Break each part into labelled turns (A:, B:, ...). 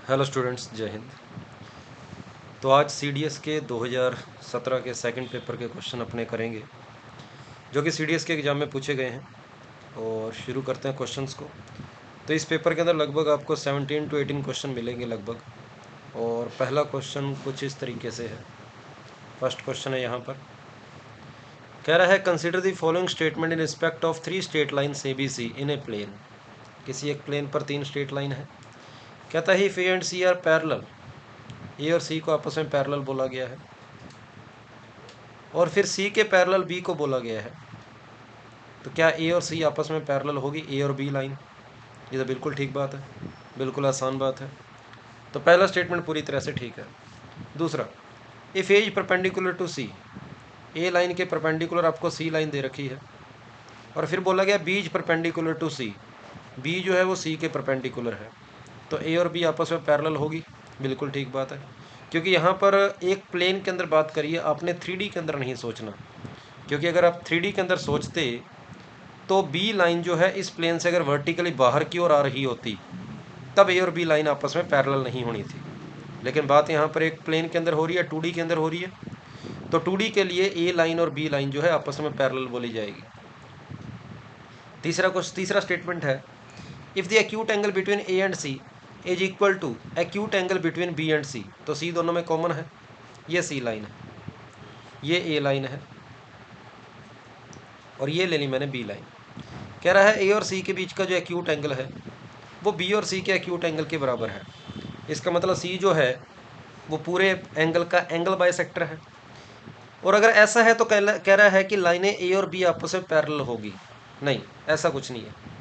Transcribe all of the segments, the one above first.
A: Hello students, जय हिंद। तो आज सीडीएस के 2017 के सेकंड पेपर के क्वेश्चन अपने करेंगे, जो कि सीडीएस के एग्ज़ाम में पूछे गए हैं। और शुरू करते हैं क्वेश्चंस को। तो इस पेपर के अंदर लगभग आपको 17 to 18 क्वेश्चन मिलेंगे लगभग। और पहला क्वेश्चन कुछ इस तरीके से है। फर्स्ट क्वेश्चन है यहाँ पर, कह रहा है consider the following statement in respect of 3 straight lines ABC in a plane. किसी एक प्लेन पर 3 स्ट्रेट लाइन है। कहता है if A and C are parallel, A और सी को आपस में पैरेलल बोला गया है, और फिर सी के पैरेलल बी को बोला गया है। तो क्या ए और सी आपस में पैरेलल होगी, ए और बी लाइन? ये तो बिल्कुल ठीक बात है, बिल्कुल आसान बात है। तो पहला स्टेटमेंट पूरी तरह से ठीक है। दूसरा, if A is perpendicular to C, A line के परपेंडिकुलर आपको सी लाइन दे रखी है, और फिर बोला गया B is perpendicular to C, B जो है वो सी के परपेंडिकुलर है। तो ए और बी आपस में पैरेलल होगी, बिल्कुल ठीक बात है। क्योंकि यहाँ पर एक प्लेन के अंदर बात करिए, आपने 3D के अंदर नहीं सोचना। क्योंकि अगर आप 3D के अंदर सोचते तो बी लाइन जो है इस प्लेन से अगर वर्टिकली बाहर की ओर आ रही होती, तब ए और बी लाइन आपस में पैरेलल नहीं होनी थी। लेकिन बात यहाँ पर एक प्लेन के अंदर हो रही है, 2D के अंदर हो रही है। तो 2D के लिए ए लाइन और बी लाइन जो है आपस में पैरेलल बोली जाएगी। तीसरा स्टेटमेंट है, if the acute angle between A and C is equal to acute angle between B and C. तो सी दोनों में कॉमन है, ये सी लाइन है, ये ए लाइन है, और ये ले ली मैंने बी लाइन। कह रहा है ए और सी के बीच का जो एक्यूट एंगल है वो बी और सी के एक्यूट एंगल के बराबर है। इसका मतलब सी जो है वो पूरे एंगल का एंगल बाइसेक्टर है। और अगर ऐसा है तो कह रहा है कि लाइनें ए और बी आपस में पैरेलल होगी। नहीं, ऐसा कुछ नहीं है।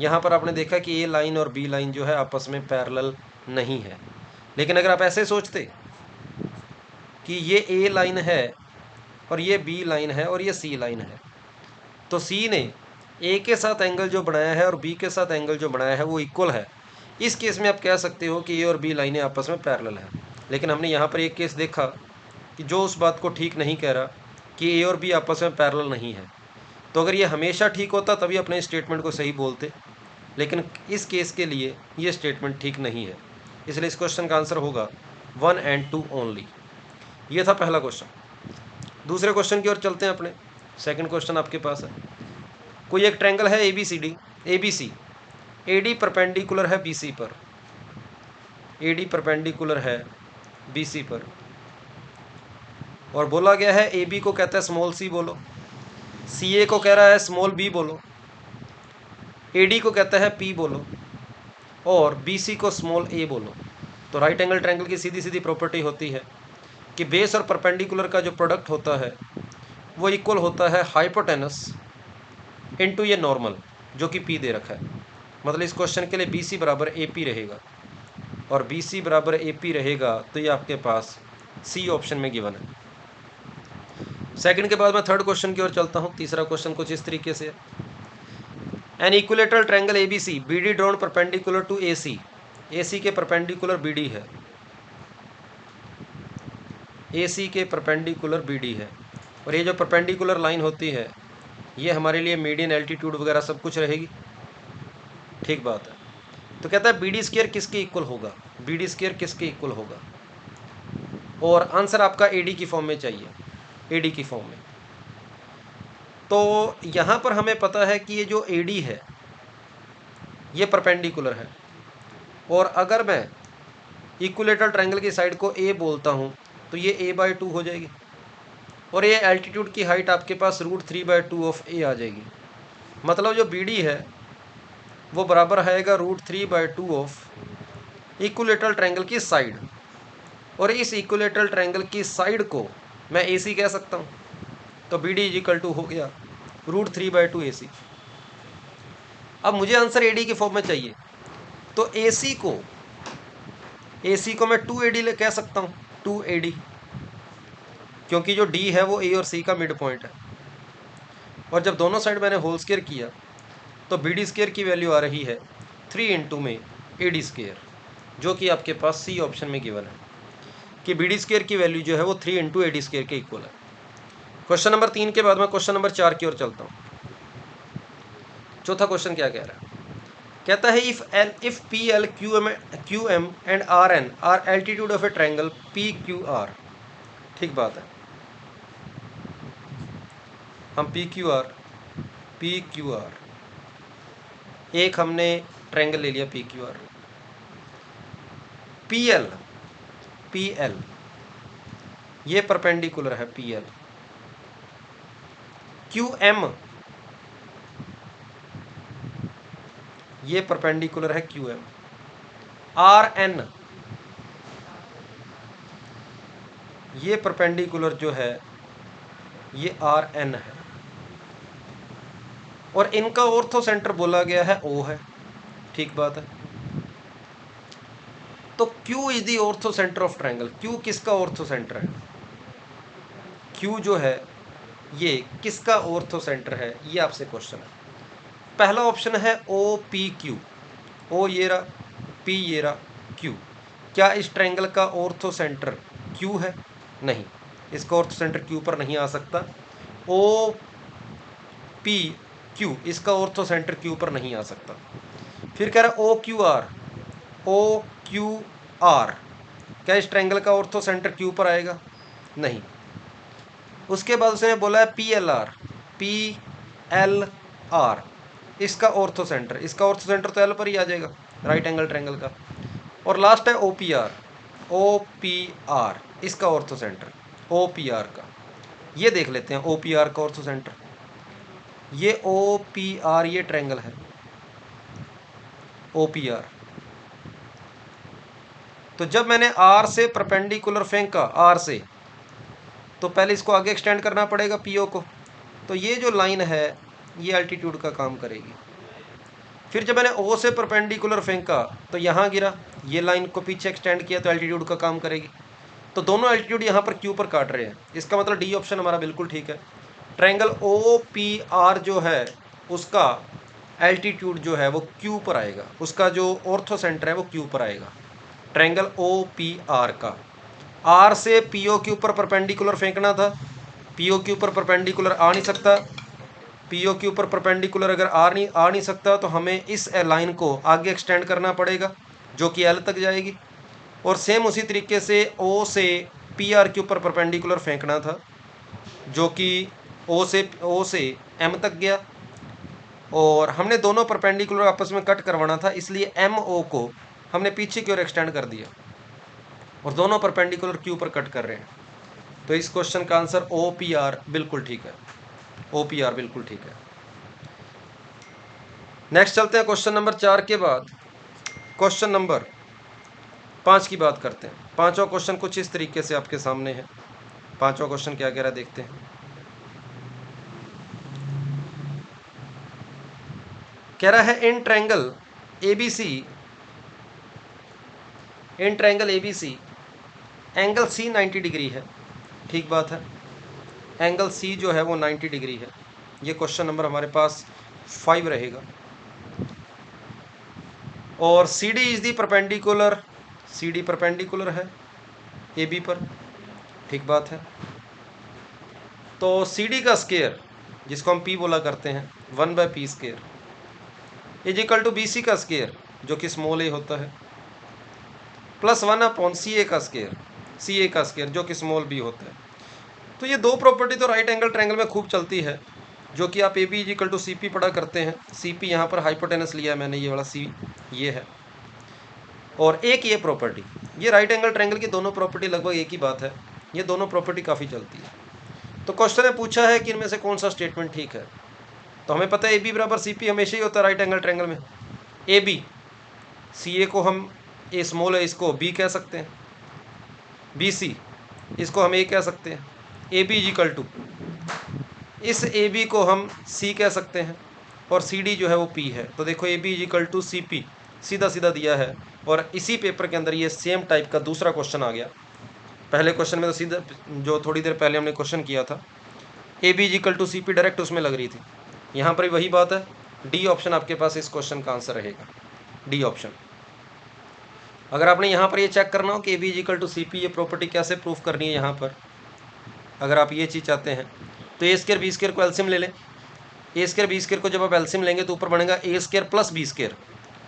A: यहाँ पर आपने देखा कि ए लाइन और बी लाइन जो है आपस में पैरेलल नहीं है। लेकिन अगर आप ऐसे सोचते कि ये ए लाइन है और ये बी लाइन है और ये सी लाइन है, तो सी ने ए के साथ एंगल जो बनाया है और बी के साथ एंगल जो बनाया है वो इक्वल है। इस केस में आप कह सकते हो कि ए और बी लाइनें आपस में पैरेलल हैं। लेकिन हमने यहाँ पर एक केस देखा कि जो उस बात को ठीक नहीं कह रहा कि ए और बी आपस में पैरेलल नहीं है। तो अगर ये हमेशा ठीक होता तभी अपने स्टेटमेंट को सही बोलते, लेकिन इस केस के लिए ये स्टेटमेंट ठीक नहीं है। इसलिए इस क्वेश्चन का आंसर होगा 1 and 2 ओनली। ये था पहला क्वेश्चन। दूसरे क्वेश्चन की ओर चलते हैं अपने। सेकंड क्वेश्चन आपके पास है, कोई एक ट्रायंगल है ABC, AD परपेंडिकुलर है BC पर, AD परपेंडिकुलर है BC पर, और बोला गया है AB को कहता है स्मॉल c बोलो, CA को कह रहा है स्मॉल b बोलो, AD को कहता है P बोलो, और BC को स्मॉल a बोलो। तो राइट एंगल ट्रायंगल की सीधी सीधी प्रॉपर्टी होती है कि बेस और परपेंडिकुलर का जो प्रोडक्ट होता है वो इक्वल होता है हाइपोटेनस इनटू ये नॉर्मल, जो कि P दे रखा है। मतलब इस क्वेश्चन के लिए BC बराबर AP रहेगा, और BC बराबर AP रहेगा तो ये आपके पास C ऑप्शन में गिवन है। सेकंड के बाद मैं थर्ड क्वेश्चन की ओर चलता हूँ। तीसरा क्वेश्चन कुछ इस तरीके से, an equilateral triangle ABC BD drawn perpendicular to AC, AC के परपेंडिकुलर BD है, AC के परपेंडिकुलर BD है, और ये जो परपेंडिकुलर लाइन होती है ये हमारे लिए मीडियन एल्टीट्यूड वगैरह सब कुछ रहेगी। ठीक बात है। तो कहता है BD स्क्वायर किसके इक्वल होगा, BD स्क्वायर किसके इक्वल होगा, और आंसर आपका AD की फॉर्म में चाहिए, AD की फॉर्म में। तो यहाँ पर हमें पता है कि ये जो AD है ये परपेंडिकुलर है, और अगर मैं इक्विलेटरल ट्रायंगल की साइड को A बोलता हूँ तो ये A/2 हो जाएगी, और ये एल्टीट्यूड की हाइट आपके पास √3/2 ऑफ A आ जाएगी। मतलब जो BD है वो बराबर आएगा √3/2 ऑफ इक्विलेटरल ट्रायंगल की साइड, और इस इक्विलेटरल ट्रायंगल की साइड को मैं AC कह सकता हूँ। तो BD = हो गया √3/2 AC। अब मुझे आंसर AD की फॉर्म में चाहिए, तो AC को मैं 2AD कह सकता हूँ, 2AD, क्योंकि जो D है वो A और C का मिड पॉइंट है। और जब दोनों साइड मैंने होल स्क्वायर किया तो BD स्क्वायर की वैल्यू आ रही है 3 इंटू में AD स्क्वायर, जो कि आपके पास C ऑप्शन में गिवन है कि BD स्क्वायर की वैल्यू जो है वो 3 इंटू AD स्क्वायर के इक्वल है। क्वेश्चन नंबर 3 के बाद मैं क्वेश्चन नंबर 4 की ओर चलता हूँ। चौथा क्वेश्चन क्या कह रहा है, कहता है if P L Q M and R N R altitude of a triangle P Q R. ठीक बात है, हम पी क्यू आर एक हमने ट्रायंगल ले लिया P Q are. P L ये परपेंडिकुलर है पी एल। क्यू एम ये परपेंडिकुलर है क्यू एम। आर एन ये परपेंडिकुलर जो है ये आर एन है, और इनका ऑर्थो सेंटर बोला गया है ओ है। ठीक बात है। तो Q is the ortho centre of triangle. Q किसका ऑर्थो सेंटर है? Q जो है ये किसका ऑर्थो सेंटर है, ये आपसे क्वेश्चन है। पहला ऑप्शन है ओ पी क्यू। ओ ये रहा, पी ये रहा, Q। क्या इस ट्रायंगल का ऑर्थो सेंटर Q है? नहीं, इसका ऑर्थो सेंटर Q पर नहीं आ सकता। ओ पी क्यू इसका ऑर्थो सेंटर Q पर नहीं आ सकता। फिर कह रहा है ओ क्यू आर, क्या इस ट्रायंगल का ऑर्थो सेंटर Q पर आएगा? नहीं। उसके बाद उसने बोला है पी एल आर इसका ऑर्थो सेंटर तो एल पर ही आ जाएगा, राइट एंगल ट्रायंगल का। और लास्ट है ओ पी आर इसका orthocentre O P R का। ये देख लेते हैं ओ पी आर का ऑर्थो सेंटर। ये ओ पी आर ये ट्रायंगल है ओ पी आर। तो जब मैंने आर से परपेंडिकुलर फेंका आर से, तो पहले इसको आगे एक्सटेंड करना पड़ेगा पीओ को। तो ये जो लाइन है ये एल्टीट्यूड का काम करेगी। फिर जब मैंने ओ से परपेंडिकुलर फेंका तो यहाँ गिरा, ये लाइन को पीछे एक्सटेंड किया तो एल्टीट्यूड का काम करेगी। तो दोनों एल्टीट्यूड यहाँ पर क्यू पर काट रहे हैं, इसका मतलब डी ऑप्शन हमारा बिल्कुल ठीक है। ट्रायंगल ओ पी आर जो है उसका एल्टीट्यूड जो है वो क्यू पर आएगा, उसका जो ऑर्थो सेंटर है वो क्यू पर आएगा। ट्रायंगल ओ पी आर का आर से पीओ के ऊपर परपेंडिकुलर फेंकना था, पीओ के ऊपर परपेंडिकुलर आ नहीं सकता। पीओ के ऊपर परपेंडिकुलर अगर आ नहीं सकता तो हमें इस लाइन को आगे एक्सटेंड करना पड़ेगा जो कि एल तक जाएगी। और सेम उसी तरीके से ओ से पी आर के ऊपर परपेंडिकुलर फेंकना था जो कि ओ से एम तक गया, और हमने दोनों परपेंडिकुलर आपस में कट करवाना था, इसलिए एम ओ को हमने पीछे की ओर एक्सटेंड कर दिया और दोनों परपेंडिकुलर क्यू पर कट कर रहे हैं। तो इस क्वेश्चन का आंसर ओ पी आर बिल्कुल ठीक है। ओ पी आर बिल्कुल ठीक है। नेक्स्ट चलते हैं क्वेश्चन नंबर 4 के बाद क्वेश्चन नंबर 5 की बात करते हैं। पांचवा क्वेश्चन कुछ इस तरीके से आपके सामने है। पांचवा क्वेश्चन क्या कह रहा है देखते हैं। कह रहा है in triangle ABC angle C 90 degree है। ठीक बात है, एंगल सी जो है वो 90 डिग्री है। ये क्वेश्चन नंबर हमारे पास 5 रहेगा। और C D is the perpendicular, C D perpendicular है ए बी पर। ठीक बात है। तो सी डी का स्केयर जिसको हम पी बोला करते हैं 1/p square is equal to B C का स्केयर जो कि स्मॉल ए होता है प्लस 1/सी ए का स्केयर जो कि स्मॉल बी होता है। तो ये दो प्रॉपर्टी तो राइट एंगल ट्रायंगल में खूब चलती है, जो कि आप A B is equal to C P पढ़ा करते हैं। सी पी यहाँ पर हाइपोटेनस लिया है मैंने, ये वाला सी ये है, और एक ये प्रॉपर्टी, ये राइट एंगल ट्रायंगल की दोनों प्रॉपर्टी लगभग एक ही बात है। ये दोनों प्रॉपर्टी काफ़ी चलती है। तो क्वेश्चन ने पूछा है कि इनमें से कौन सा स्टेटमेंट ठीक है। तो हमें पता है ए बी बराबर सी पी हमेशा ही होता है राइट एंगल ट्रायंगल में। ए बी सी ए को हम ए स्मॉल है इसको बी कह सकते हैं, बी सी इसको हम ए कह सकते हैं, A B is equal to इस ए बी को हम सी कह सकते हैं, और सी डी जो है वो पी है। तो देखो A B is equal to C P सीधा सीधा दिया है। और इसी पेपर के अंदर ये सेम टाइप का दूसरा क्वेश्चन आ गया। पहले क्वेश्चन में तो सीधा जो थोड़ी देर पहले हमने क्वेश्चन किया था A B is equal to C P direct उसमें लग रही थी, यहाँ पर भी वही बात है। डी ऑप्शन आपके पास इस क्वेश्चन का आंसर रहेगा, डी ऑप्शन। अगर आपने यहाँ पर ये चेक करना हो कि A B is equal to C P ये प्रॉपर्टी कैसे प्रूफ करनी है, यहाँ पर अगर आप ये चीज़ चाहते हैं तो ए स्क्वायर बी स्क्वायर को एलसियम ले लें। ए स्क्वायर बी स्क्वायर को जब आप एलसियम लेंगे तो ऊपर बनेगा ए स्क्वायर प्लस बी स्क्वायर,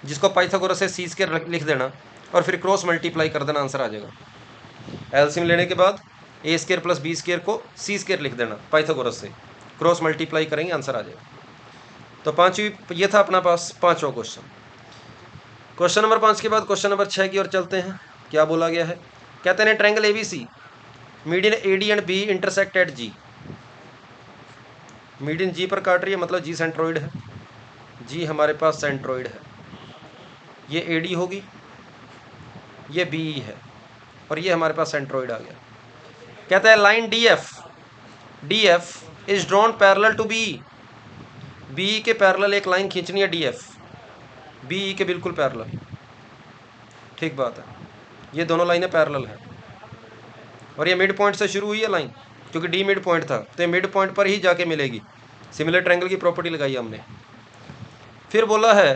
A: जिसको पाइथागोरस से सी स्क्वायर लिख देना और फिर क्रॉस मल्टीप्लाई कर देना, आंसर आ जाएगा। एलसीएम लेने के बाद ए स्क्वायर प्लस बी स्क्वायर को सी स्क्वायर लिख देना पाइथागोरस से, क्रॉस मल्टीप्लाई करेंगे, आंसर आ जाएगा। तो पांचवी ये था अपना पास पांचवा क्वेश्चन। क्वेश्चन नंबर 5 के बाद क्वेश्चन नंबर 6 की ओर चलते हैं। क्या बोला गया है? कहते हैं triangle ABC median AD and B intersect at G. Median G पर काट रही है, मतलब जी सेंट्रोइड है, जी हमारे पास सेंट्रोइड है। ये एडी होगी, ये बी है, और ये हमारे पास सेंट्रोइड आ गया। कहता है line D F is drawn parallel to B के पैरेलल एक लाइन खींचनी है डी एफ, बी के बिल्कुल पैरेलल। ठीक बात है, ये दोनों लाइनें पैरेलल है और ये मिड पॉइंट से शुरू हुई है लाइन, क्योंकि डी मिड पॉइंट था तो ये मिड पॉइंट पर ही जाके मिलेगी। सिमिलर ट्रायंगल की प्रॉपर्टी लगाई हमने। फिर बोला है,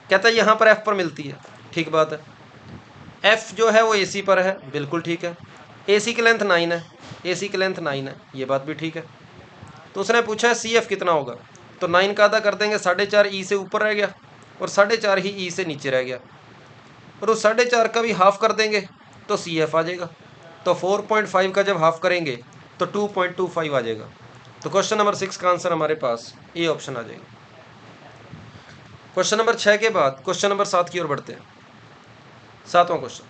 A: कहता है यहाँ पर एफ पर मिलती है। ठीक बात है, एफ जो है वो ए सी पर है, बिल्कुल ठीक है। ए सी की लेंथ 9 है, ए सी की लेंथ 9 है, ये बात भी ठीक है। तो उसने पूछा है सी एफ कितना होगा, तो 9 का आधा कर देंगे 4.5 ई से ऊपर रह गया और 4.5 ही ई से नीचे रह गया, और उस 4.5 का भी हाफ कर देंगे तो सी एफ आ जाएगा। तो 4.5 का जब हाफ करेंगे तो 2.25 आ जाएगा। तो क्वेश्चन नंबर 6 का आंसर हमारे पास ए ऑप्शन आ जाएगा। क्वेश्चन नंबर 6 के बाद क्वेश्चन नंबर 7 की ओर बढ़ते हैं। 7वां question,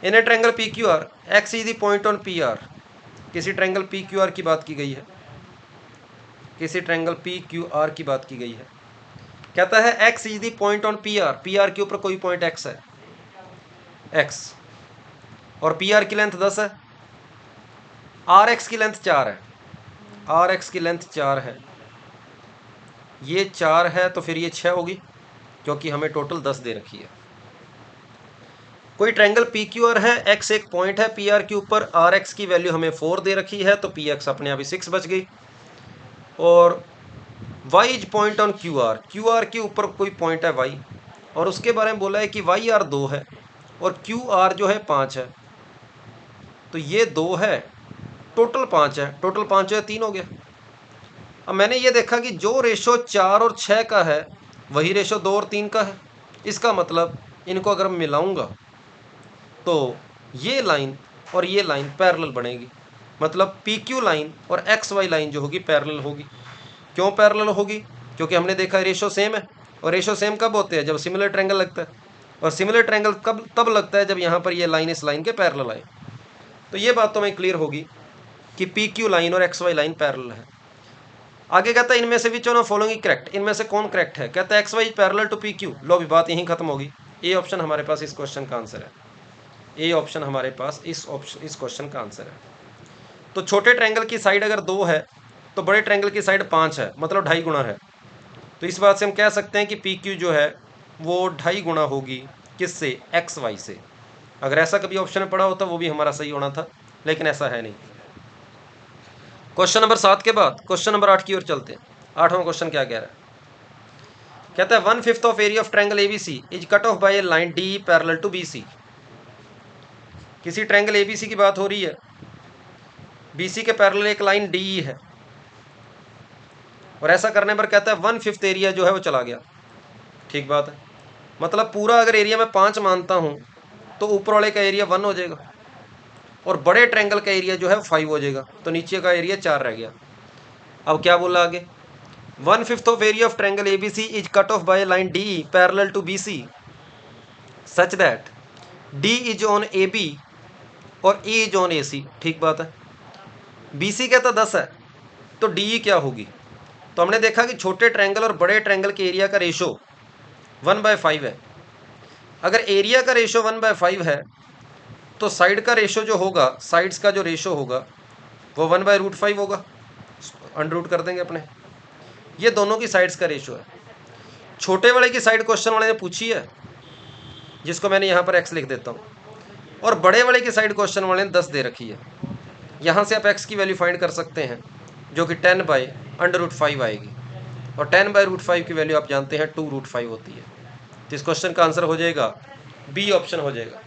A: in a triangle P Q R X is the point on P R. किसी ट्रायंगल पी क्यू आर की बात की गई है, किसी ट्रायंगल पी क्यू आर की बात की गई है। कहता है x is the point on P are, P R के ऊपर कोई पॉइंट एक्स है, एक्स, और पी आर की लेंथ 10 है, आर एक्स की लेंथ 4 है, आर एक्स की लेंथ 4 है, ये 4 है तो फिर ये 6 होगी, क्योंकि हमें टोटल 10 दे रखी है। कोई ट्रायंगल पी क्यू आर है, एक्स एक पॉइंट है पी आर के ऊपर, आर एक्स की वैल्यू हमें 4 दे रखी है, तो पी एक्स अपने आप ही 6 बच गई। और y is point on Q R के ऊपर कोई पॉइंट है y, और उसके बारे में बोला है कि वाई आर 2 है और क्यू आर जो है 5 है, तो ये 2 है, टोटल 5 है, टोटल 5 जो है 3 हो गया। अब मैंने ये देखा कि जो रेशो 4 और 6 का है वही रेशो 2 और 3 का है। इसका मतलब इनको अगर मैं मिलाऊंगा तो ये लाइन और ये लाइन पैरेलल बनेगी, मतलब पी क्यू लाइन और एक्स वाई लाइन जो होगी पैरेलल होगी। क्यों पैरेलल होगी? क्योंकि हमने देखा रेशो सेम है, और रेशो सेम कब होते हैं? जब सिमिलर ट्रायंगल लगता है, और सिमिलर ट्रायंगल कब तब लगता है जब यहाँ पर ये लाइन इस लाइन के पैरेलल आए। तो ये बात तो मैं क्लियर होगी कि पी क्यू लाइन और एक्स वाई लाइन पैरेलल है। आगे कहता है इनमें से which one of following correct, इनमें से कौन करेक्ट है? कहता है X Y parallel to P Q. लो भी बात यहीं खत्म होगी। ए ऑप्शन हमारे पास इस क्वेश्चन का आंसर है, ए ऑप्शन हमारे पास इस क्वेश्चन का आंसर है। तो छोटे ट्रायंगल की साइड अगर 2 है तो बड़े ट्रायंगल की साइड 5 है, मतलब 2.5 गुना है। तो इस बात से हम कह सकते हैं कि पी क्यू जो है वो 2.5 गुना होगी किससे? एक्स वाई से। अगर ऐसा कभी ऑप्शन में पड़ा होता वो भी हमारा सही होना था, लेकिन ऐसा है नहीं। क्वेश्चन नंबर 7 के बाद क्वेश्चन नंबर 8 की ओर चलते हैं। 8वां क्वेश्चन क्या कह रहा है? कहता है 1/5 of area of triangle ABC is cut off by a line D parallel to BC. किसी ट्रायंगल एबीसी की बात हो रही है, बीसी के पैरेलल एक लाइन डी है, और ऐसा करने पर कहता है 1/5 एरिया जो है वो चला गया। ठीक बात है, मतलब पूरा अगर एरिया में 5 मानता हूं तो ऊपर वाले का एरिया 1 हो जाएगा, और बड़े ट्रायंगल का एरिया जो है 5 हो जाएगा, तो नीचे का एरिया 4 रह गया। अब क्या बोला आगे? 1/5 of area of triangle ABC is cut off by line D parallel to BC such that D is on A B और ए इज ऑन ए सी। ठीक बात है, बीसी कहता 10 है तो डी क्या होगी? तो हमने देखा कि छोटे ट्रायंगल और बड़े ट्रायंगल के एरिया का रेशो 1/5 है। अगर एरिया का रेशो 1/5 है तो साइड का रेशो जो होगा, साइड्स का जो रेशो होगा वो 1/√5 होगा, अंडर रूट कर देंगे अपने। ये दोनों की साइड्स का रेशो है। छोटे वाले की साइड क्वेश्चन वाले ने पूछी है, जिसको मैंने यहाँ पर एक्स लिख देता हूँ, और बड़े वाले की साइड क्वेश्चन वाले ने 10 दे रखी है। यहाँ से आप एक्स की वैल्यू फाइंड कर सकते हैं, जो कि 10/√5 आएगी, और 10/√5 की वैल्यू आप जानते हैं 2√5 होती है। तो इस क्वेश्चन का आंसर हो जाएगा बी ऑप्शन हो जाएगा।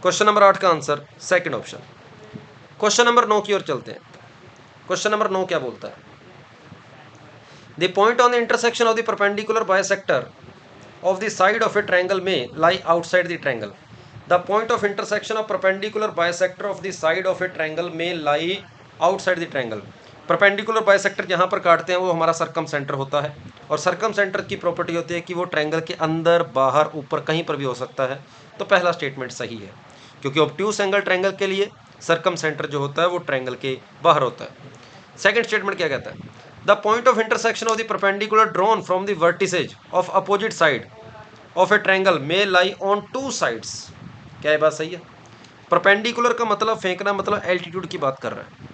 A: क्वेश्चन नंबर 8 का answer second option. Question number 9 की ओर चलते हैं। क्वेश्चन नंबर 9 क्या बोलता है? The point on the intersection of the perpendicular bisector of the side of a triangle may lie outside the triangle. The point of intersection of perpendicular bisector of the side of a triangle may lie outside the triangle. Perpendicular bisector जहाँ पर काटते हैं वो हमारा circum centre होता है, और circum centre की प्रॉपर्टी होती है कि वो ट्रायंगल के अंदर बाहर ऊपर कहीं पर भी हो सकता है। तो पहला स्टेटमेंट सही है, क्योंकि ऑब्ट्यूस एंगल ट्रायंगल के लिए सर्कम सेंटर जो होता है वो ट्रायंगल के बाहर होता है। सेकंड स्टेटमेंट क्या कहता है? The point of intersection of the perpendicular drawn from the vertices of opposite side of a triangle may lie on two sides. क्या ये बात सही है? परपेंडिकुलर का मतलब फेंकना, मतलब एल्टीट्यूड की बात कर रहा है,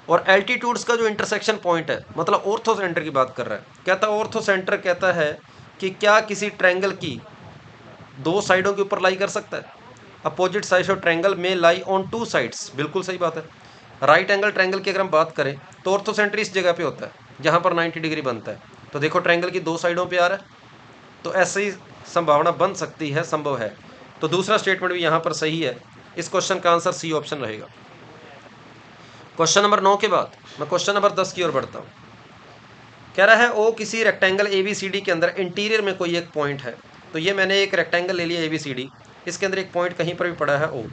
A: और एल्टीट्यूड्स का जो इंटरसेक्शन पॉइंट है मतलब ऑर्थो सेंटर की बात कर रहा है। कहता है ऑर्थो सेंटर कहता है कि क्या किसी ट्रायंगल की दो साइडों के ऊपर लाई कर सकता है? अपोजिट साइड ऑफ ट्रायंगल में लाई ऑन टू साइड्स, बिल्कुल सही बात है। राइट एंगल ट्रायंगल की अगर हम बात करें तो ऑर्थो सेंटर इस जगह पे होता है जहाँ पर 90 डिग्री बनता है। तो देखो ट्रायंगल की दो साइडों पे आ रहा है, तो ऐसे ही संभावना बन सकती है, संभव है। तो दूसरा स्टेटमेंट भी यहाँ पर सही है। इस क्वेश्चन का आंसर सी ऑप्शन रहेगा। क्वेश्चन नंबर 9 के बाद मैं क्वेश्चन नंबर 10 की ओर बढ़ता हूँ। कह रहा है ओ किसी रेक्टेंगल ABCD के अंदर इंटीरियर में कोई एक पॉइंट है। तो ये मैंने एक रेक्टेंगल ले लिया ABCD, इसके अंदर एक पॉइंट कहीं पर भी पड़ा है O,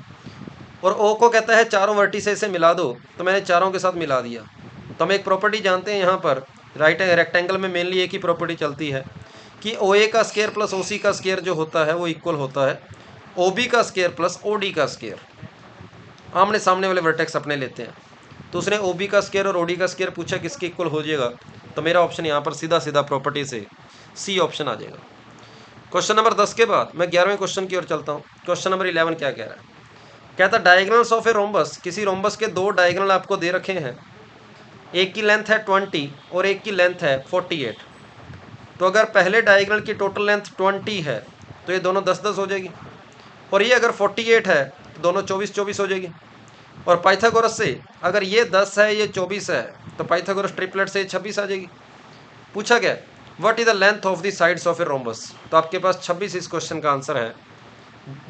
A: और O को कहता है चारों वर्टिसेस से मिला दो। तो मैंने चारों के साथ मिला दिया। तो हम एक प्रॉपर्टी जानते हैं यहाँ पर राइट रेक्टेंगल में मेनली एक ही प्रॉपर्टी चलती है कि OA का स्क्वायर प्लस OC का स्क्वायर जो होता है वो इक्वल होता है OB का स्क्वायर प्लस OD का स्क्वायर। आमने सामने वाले वर्टेक्स अपने लेते हैं, तो उसने OB का स्क्वायर और OD का स्क्वायर पूछा किसके इक्वल हो जाएगा। तो मेरा ऑप्शन यहाँ पर सीधा सीधा प्रॉपर्टी से सी ऑप्शन आ जाएगा। क्वेश्चन नंबर 10 के बाद मैं 11वें क्वेश्चन की ओर चलता हूँ। क्वेश्चन नंबर 11 क्या कह रहा है? कहता डायगोनल्स ऑफ ए रोम्बस, किसी रोम्बस के दो डायगोनल आपको दे रखे हैं, एक की लेंथ है 20 और एक की लेंथ है 48। तो अगर पहले डायगोनल की टोटल लेंथ 20 है तो ये दोनों 10-10 हो जाएगी, और ये अगर 48 है तो दोनों 24-24 हो जाएगी। और पाइथागोरस से अगर ये 10 है ये 24 है तो पाइथागोरस ट्रिपलेट से 26 आ जाएगी। पूछा गया what is the length of the sides of a rhombus. तो आपके पास 26 इस क्वेश्चन का आंसर है,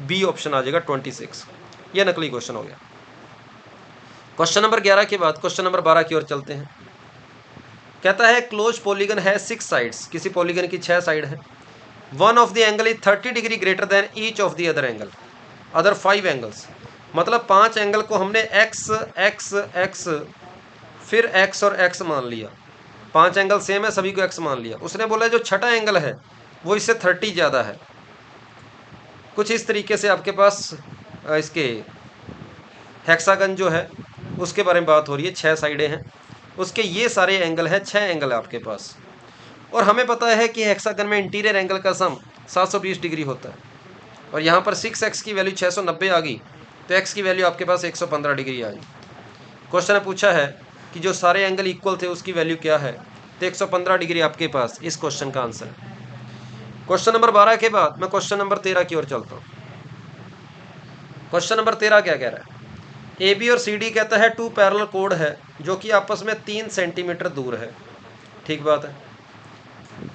A: बी ऑप्शन आ जाएगा 26। ये नकली क्वेश्चन हो गया। क्वेश्चन नंबर 11 के बाद क्वेश्चन नंबर 12 की ओर चलते हैं। कहता है क्लोज पॉलीगन है 6 साइड्स, किसी पॉलीगन की 6 साइड है। One of the angle is 30 degree greater than each of the other angle, other 5 angles. मतलब 5 एंगल को हमने एक्स एक्स एक्स फिर एक्स और एक्स मान लिया। 5 एंगल सेम है, सभी को एक्स मान लिया। उसने बोला जो छठा एंगल है वो इससे 30 ज़्यादा है। कुछ इस तरीके से आपके पास इसके हेक्सागन जो है उसके बारे में बात हो रही है। 6 साइडें हैं, उसके ये सारे एंगल हैं, 6 एंगल है आपके पास। और हमें पता है कि हेक्सागन में इंटीरियर एंगल का सम 720 डिग्री होता है, और यहाँ पर 6x की वैल्यू 690 आ गई, तो x की वैल्यू आपके पास 115 डिग्री आई। क्वेश्चन ने पूछा है कि जो सारे एंगल इक्वल थे उसकी वैल्यू क्या है, तो 115 डिग्री आपके पास इस क्वेश्चन का आंसर है। क्वेश्चन नंबर 12 के बाद मैं क्वेश्चन नंबर 13 की ओर चलता हूँ। क्वेश्चन नंबर 13 क्या कह रहा है? AB और CD कहता है 2 पैरेलल कोड है जो कि आपस में 3 सेंटीमीटर दूर है। ठीक बात है।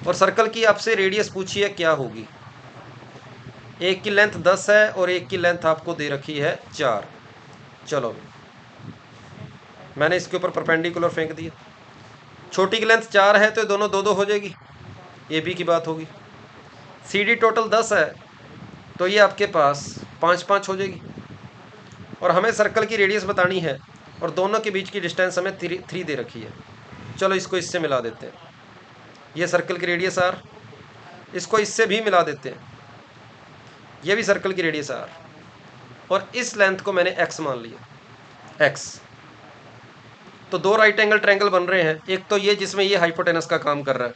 A: और सर्कल की आपसे रेडियस पूछी है क्या होगी। एक की लेंथ 10 है और एक की लेंथ आपको दे रखी है 4। चलो मैंने इसके ऊपर परपेंडिकुलर फेंक दिया। छोटी की लेंथ 4 है तो दोनों 2-2 हो जाएगी, AB की बात होगी। CD टोटल 10 है तो ये आपके पास 5-5 हो जाएगी। और हमें सर्कल की रेडियस बतानी है और दोनों के बीच की डिस्टेंस हमें 3 दे रखी है। चलो इसको इससे मिला देते हैं, ये सर्कल की रेडियस R, इसको इससे भी मिला देते हैं, ये भी सर्कल की रेडियस R, और इस लेंथ को मैंने x मान लिया x। तो 2 राइट एंगल ट्रायंगल बन रहे हैं। एक तो ये जिसमें ये हाइपोटेनस का काम कर रहा है,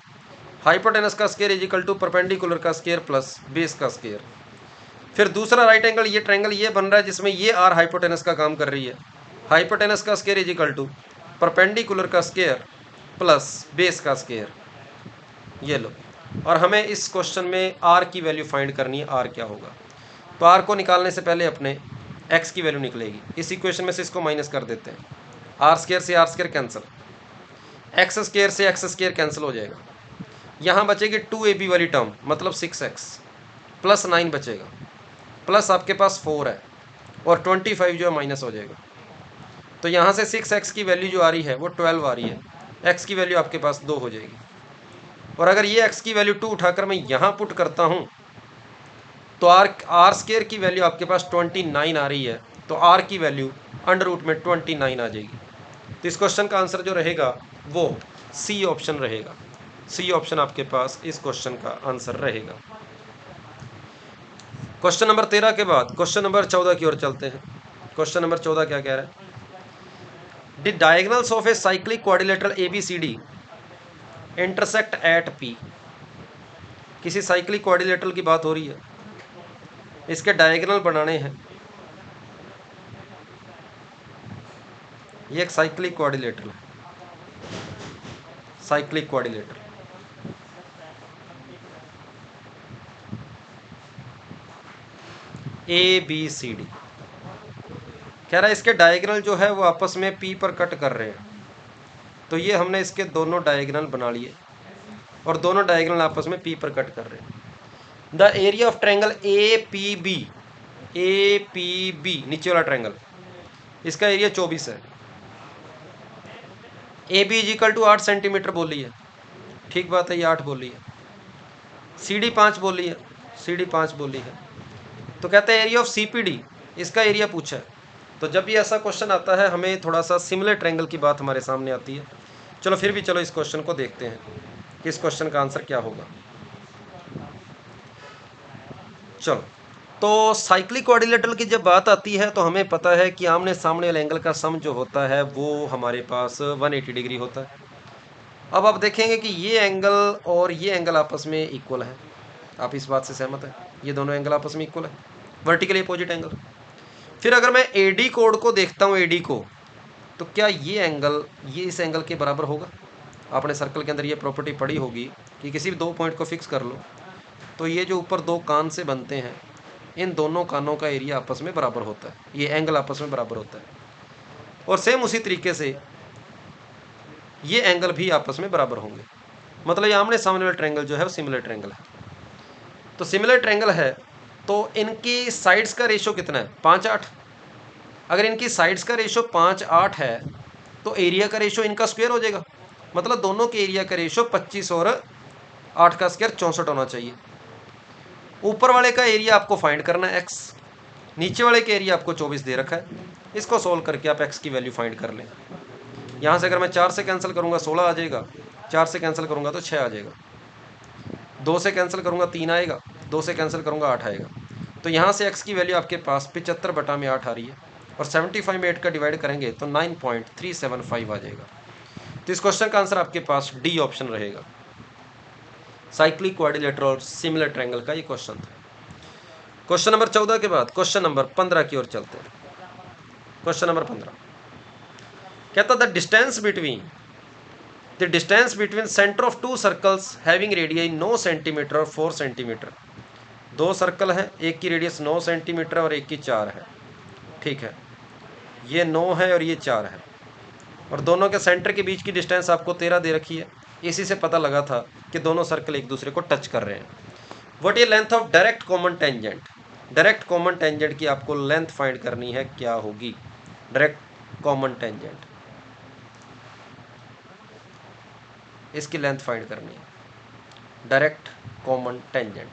A: हाइपोटेनस का square is equal to perpendicular का स्क्वायर प्लस बेस का स्क्वायर। फिर दूसरा राइट एंगल ये ट्रायंगल ये बन रहा है जिसमें ये R हाइपोटेनस का काम कर रही है, हाइपोटेनस का square is equal to perpendicular का स्क्वायर प्लस बेस का स्क्वायर। ये लो, और हमें इस क्वेश्चन में R की वैल्यू फाइंड करनी है, R क्या होगा। तो R को निकालने से पहले अपने x की वैल्यू निकलेगी। इस इक्वेशन में से इसको माइनस कर देते हैं, R स्क्वायर से R square cancel, x square से x स्क्वायर कैंसिल हो जाएगा। यहाँ बचेगी 2AB वाली टर्म मतलब 6x प्लस 9 बचेगा, प्लस आपके पास 4 है और 25 जो है माइनस हो जाएगा। तो यहाँ से 6x की वैल्यू जो आ रही है वो 12 आ रही है, x की वैल्यू आपके पास 2 हो जाएगी। और अगर ये x की वैल्यू 2 उठाकर मैं यहाँ पुट करता हूँ तो आर स्केयर की वैल्यू आपके पास 29 आ रही है, तो r की वैल्यू अंडर रूट में 29 आ जाएगी। तो इस क्वेश्चन का आंसर जो रहेगा वो सी ऑप्शन रहेगा। सी ऑप्शन आपके पास इस क्वेश्चन का आंसर रहेगा। क्वेश्चन नंबर 13 के बाद क्वेश्चन नंबर 14 की ओर चलते हैं। क्वेश्चन नंबर 14 क्या कह रहा है? The diagonals of a cyclic quadrilateral ABCD intersect at P। किसी साइक्लिक क्वाड्रिलेटरल की बात हो रही है, इसके डायगोनल बनाने हैं। ये एक साइक्लिक क्वाड्रिलेटरल है, साइक्लिक क्वाड्रिलेटरल। ABCD कह रहा है इसके डायगोनल जो है वो आपस में P पर कट कर रहे हैं। तो ये हमने इसके दोनों डायगोनल बना लिए और दोनों डायगोनल आपस में P पर कट कर रहे हैं। The area of triangle APB, नीचे वाला ट्रायंगल, इसका एरिया 24 है। AB is equal to 8 centimetre बोली है, ठीक बात है, ये 8 बोली है। CD 5 बोली है, CD 5 बोली है। तो कहते हैं एरिया ऑफ CPD, इसका एरिया पूछा है। तो जब भी ऐसा क्वेश्चन आता है हमें थोड़ा सा सिमिलर ट्रायंगल की बात हमारे सामने आती है। चलो फिर भी चलो इस क्वेश्चन को देखते हैं कि इस क्वेश्चन का आंसर क्या होगा। चलो, तो साइक्लिक क्वाड्रिलेटरल की जब बात आती है तो हमें पता है कि आमने सामने वाले एंगल का सम जो होता है वो हमारे पास 180 डिग्री होता है। अब आप देखेंगे कि ये एंगल और ये एंगल आपस में इक्वल है। आप इस बात से सहमत हैं? ये दोनों एंगल आपस में इक्वल है, वर्टिकली अपोजिट एंगल। फिर अगर मैं AD कोड को देखता हूँ, AD को, तो क्या ये एंगल ये इस एंगल के बराबर होगा? आपने सर्कल के अंदर ये प्रॉपर्टी पढ़ी होगी कि किसी भी दो पॉइंट को फिक्स कर लो तो ये जो ऊपर दो कान से बनते हैं, इन दोनों कानों का एरिया आपस में बराबर होता है, ये एंगल आपस में बराबर होता है। और सेम उसी तरीके से ये एंगल भी आपस में बराबर होंगे। मतलब ये आमने सामने वाला ट्रायंगल जो है वो सिमिलर ट्रायंगल है। तो सिमिलर ट्रायंगल है तो इनकी साइड्स का रेशो कितना है? 5-8। अगर इनकी साइड्स का रेशो 5-8 है तो एरिया का रेशो इनका स्क्वायर हो जाएगा। मतलब दोनों के एरिया का रेशो 25 और 8 का स्क्वायर 64 होना चाहिए। ऊपर वाले का एरिया आपको फाइंड करना है x, नीचे वाले का एरिया आपको 24 दे रखा है। इसको सोल्व करके आप x की वैल्यू फाइंड कर लें। यहाँ से अगर मैं 4 से कैंसिल करूँगा 16 आ जाएगा, 4 से कैंसिल करूँगा तो 6 आ जाएगा, 2 से कैंसिल करूँगा 3 आएगा, 2 से कैंसिल करूँगा 8 आएगा। तो यहाँ से x की वैल्यू आपके पास 75/8 आ रही है और 75 में 8 का डिवाइड करेंगे तो 9.375 आ जाएगा। तो इस क्वेश्चन का आंसर आपके पास डी ऑप्शन रहेगा। साइक्लिक क्वाड्रिलेटरल और सिमिलर ट्रायंगल का ये क्वेश्चन था। क्वेश्चन नंबर 14 के बाद क्वेश्चन नंबर 15 की ओर चलते हैं। क्वेश्चन नंबर 15 कहता the distance between centre of to circles having radius 9 centimetre और 4 सेंटीमीटर। दो सर्कल हैं, एक की रेडियस 9 सेंटीमीटर और एक की 4 है। ठीक है, ये 9 है और ये 4 है और दोनों के सेंटर के बीच की डिस्टेंस आपको 13 दे रखी है। इसी से पता लगा था कि दोनों सर्कल एक दूसरे को टच कर रहे हैं। What is length of direct common tangent? Direct common tangent की आपको लेंथ फाइंड करनी है, क्या होगी डायरेक्ट कॉमन टेंजेंट? इसकी लेंथ फाइंड करनी है, डायरेक्ट कॉमन टेंजेंट।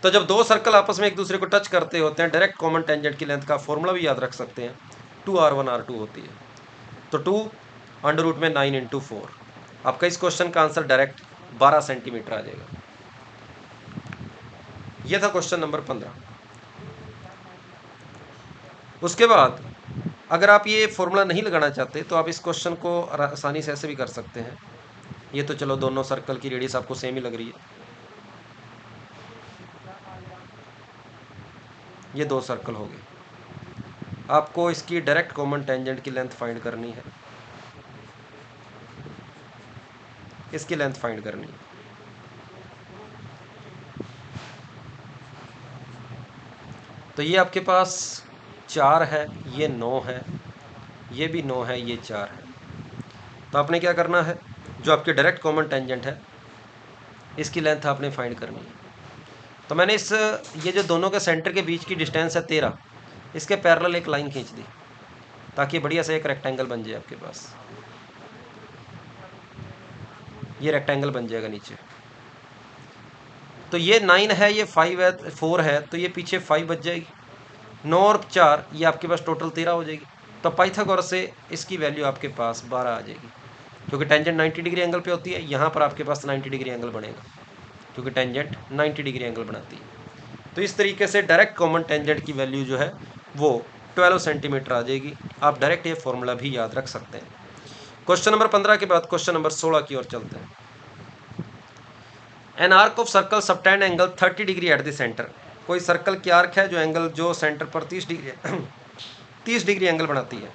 A: तो जब दो सर्कल आपस में एक दूसरे को टच करते होते हैं, डायरेक्ट कॉमन टेंजेंट की लेंथ का फॉर्मूला भी याद रख सकते हैं, 2r1r2 होती है। तो 2 अंडर रूट में 9 × 4। आपका इस क्वेश्चन का आंसर डायरेक्ट 12 सेंटीमीटर आ जाएगा। यह था क्वेश्चन नंबर 15। उसके बाद अगर आप ये फॉर्मूला नहीं लगाना चाहते तो आप इस क्वेश्चन को आसानी से ऐसे भी कर सकते हैं। ये तो चलो दोनों सर्कल की रेडियस आपको सेम ही लग रही है, ये दो सर्कल हो गए। आपको इसकी डायरेक्ट कॉमन टेंजेंट की लेंथ फाइंड करनी है, इसकी लेंथ फाइंड करनी है। तो ये आपके पास 4 है, ये 9 है, ये भी 9 है, ये 4 है। तो आपने क्या करना है, जो आपकी डायरेक्ट कॉमन टेंजेंट है इसकी लेंथ आपने फाइंड करनी है। तो मैंने ये जो दोनों के सेंटर के बीच की डिस्टेंस है 13, इसके पैरेलल एक लाइन खींच दी ताकि बढ़िया से एक रेक्टेंगल बन जाए आपके पास। ये रेक्टेंगल बन जाएगा नीचे। तो ये 9 है, ये 5 है, 4 है, तो ये पीछे 5 बच जाएगी। 9 और 4 ये आपके पास टोटल 13 हो जाएगी। तो पाइथागोरस से इसकी वैल्यू आपके पास 12 आ जाएगी, क्योंकि टेंजेंट 90 डिग्री एंगल पे होती है। यहाँ पर आपके पास 90 डिग्री एंगल बनेगा, क्योंकि टेंजेंट 90 डिग्री एंगल बनाती है। तो इस तरीके से डायरेक्ट कॉमन टेंजेंट की वैल्यू जो है वो 12 सेंटीमीटर आ जाएगी। आप डायरेक्ट ये फॉर्मूला भी याद रख सकते हैं। क्वेश्चन नंबर 15 के बाद क्वेश्चन नंबर 16 की ओर चलते हैं। An arc of circle subtend angle 30 degree at the centre. कोई सर्कल की आर्क है जो एंगल जो सेंटर पर 30 डिग्री 30 डिग्री एंगल बनाती है।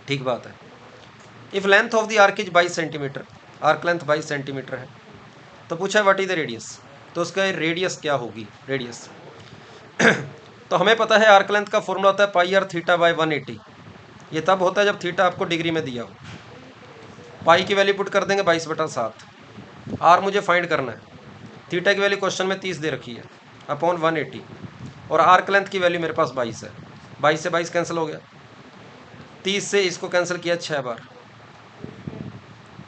A: ठीक बात है। If length of the arc is 22 centimetre, arc length 22 centimetre है, तो पूछा है व्हाट इज द रेडियस, तो उसका रेडियस क्या होगी, रेडियस। तो हमें पता है आर्क लेंथ का फॉर्मूला होता है पाई आर थीटा बाय 180। ये तब होता है जब थीटा आपको डिग्री में दिया हो। पाई की वैल्यू पुट कर देंगे 22/7। आर मुझे फाइंड करना है। थीटा की वैल्यू क्वेश्चन में 30 दे रखी है अपॉन 180, और आर्क लेंथ की वैल्यू मेरे पास 22 है। 22 से 22 कैंसिल हो गया, 30 से इसको कैंसिल किया 6 बार,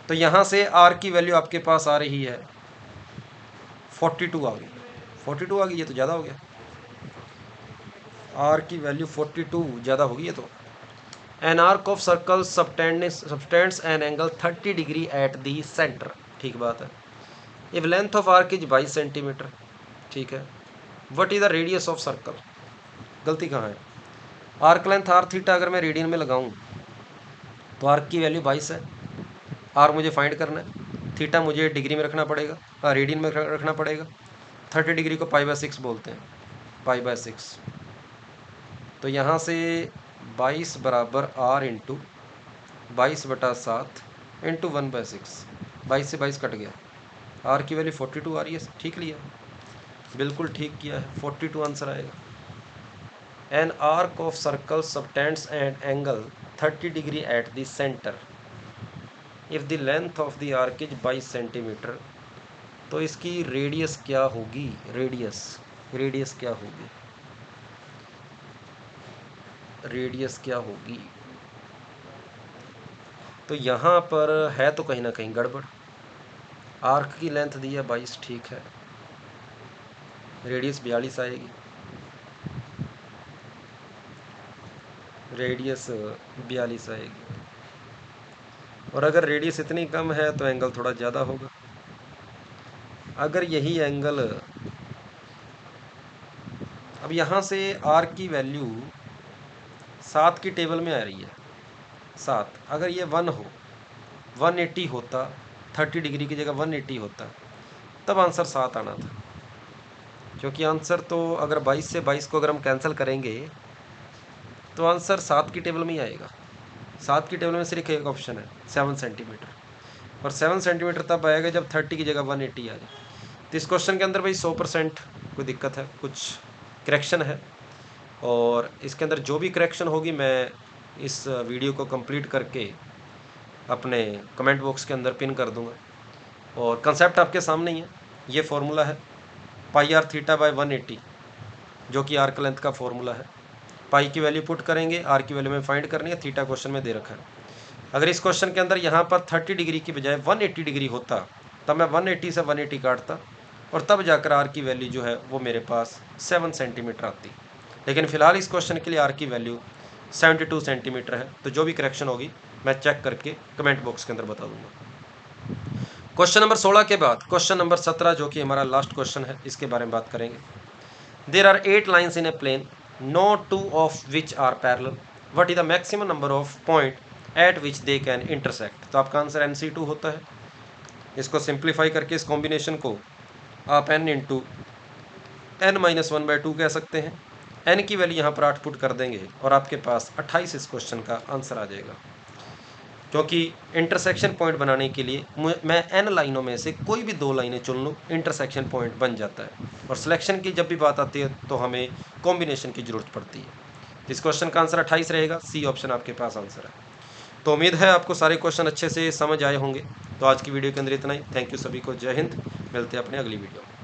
A: तो यहाँ से आर की वैल्यू आपके पास आ रही है 42 आ गई। 42 आ गई, ये तो ज़्यादा हो गया। आर की वैल्यू 42 ज़्यादा होगी ये तो। An arc of circle subtends an angle 30 degree at the centre. ठीक बात है। If length of arc is 22 centimetre, ठीक है, what is the radius of circle. गलती कहाँ है, आर्क लेंथ आर थीटा अगर मैं रेडियन में लगाऊं तो आर्क की वैल्यू 22 है। आर मुझे फाइंड करना है, थीटा मुझे डिग्री में रखना पड़ेगा, रेडियन में रखना पड़ेगा। 30 डिग्री को पाई/6 बोलते हैं, पाई/6। तो यहाँ से 22 बराबर आर इंटू 22/7 इंटू 1/6। 22 से 22 कट गया, आर की वैल्यू 42 आ रही है। ठीक लिया, बिल्कुल ठीक किया है, 42 आंसर आएगा। An arc of circle subtends an angle 30 degree at the centre if the length of the arc is 22 centimetre, तो इसकी रेडियस क्या होगी, रेडियस क्या होगी, रेडियस क्या होगी। तो यहाँ पर है तो कहीं ना कहीं गड़बड़। आर्क की लेंथ दी है 22, ठीक है, रेडियस 42 आएगी, रेडियस 42 आएगी। और अगर रेडियस इतनी कम है तो एंगल थोड़ा ज़्यादा होगा। अगर यही एंगल, अब यहाँ से आर की वैल्यू 7 की टेबल में आ रही है, 7। अगर ये 1 हो, 180 होता, 30 डिग्री की जगह 180 होता, तब आंसर 7 आना था। क्योंकि आंसर तो अगर 22 से 22 को अगर हम कैंसिल करेंगे तो आंसर 7 की टेबल में ही आएगा। 7 की टेबल में सिर्फ एक ऑप्शन है 7 सेंटीमीटर, और 7 सेंटीमीटर तब आएगा जब 30 की जगह 180 आ जाए। तो इस क्वेश्चन के अंदर भाई 100% कोई दिक्कत है, कुछ करेक्शन है, और इसके अंदर जो भी करेक्शन होगी मैं इस वीडियो को कंप्लीट करके अपने कमेंट बॉक्स के अंदर पिन कर दूंगा। और कंसेप्ट आपके सामने ही है, ये फार्मूला है पाई आर थीटा बाय 180, जो कि आर्क लेंथ का फॉर्मूला है। पाई की वैल्यू पुट करेंगे, आर की वैल्यू में फाइंड करनी है, थीटा क्वेश्चन में दे रखा है। अगर इस क्वेश्चन के अंदर यहाँ पर 30 डिग्री की बजाय 180 डिग्री होता, तब मैं 180 से 180 काटता, और तब जाकर आर की वैल्यू जो है वो मेरे पास 7 सेंटीमीटर आती। लेकिन फिलहाल इस क्वेश्चन के लिए आर की वैल्यू 72 सेंटीमीटर है। तो जो भी करेक्शन होगी मैं चेक करके कमेंट बॉक्स के अंदर बता दूंगा। क्वेश्चन नंबर 16 के बाद क्वेश्चन नंबर 17, जो कि हमारा लास्ट क्वेश्चन है, इसके बारे में बात करेंगे। There are 8 lines in a plane, no 2 of which are parallel, what is the maximum number of point at which they can intersect. तो आपका आंसर NC2 होता है। इसको सिंप्लीफाई करके इस कॉम्बिनेशन को आप n इंटू n-1/2 कह सकते हैं। n की वैल्यू यहाँ पर 8 पुट कर देंगे और आपके पास 28 इस क्वेश्चन का आंसर आ जाएगा। क्योंकि इंटरसेक्शन पॉइंट बनाने के लिए मैं n लाइनों में से कोई भी 2 लाइनें चुन लूँ, इंटरसेक्शन पॉइंट बन जाता है। और सिलेक्शन की जब भी बात आती है तो हमें कॉम्बिनेशन की ज़रूरत पड़ती है। इस क्वेश्चन का आंसर 28 रहेगा, सी ऑप्शन आपके पास आंसर है। तो उम्मीद है आपको सारे क्वेश्चन अच्छे से समझ आए होंगे। तो आज की वीडियो के अंदर इतना ही। थैंक यू सभी को, जय हिंद। मिलते हैं अपने अगली वीडियो में।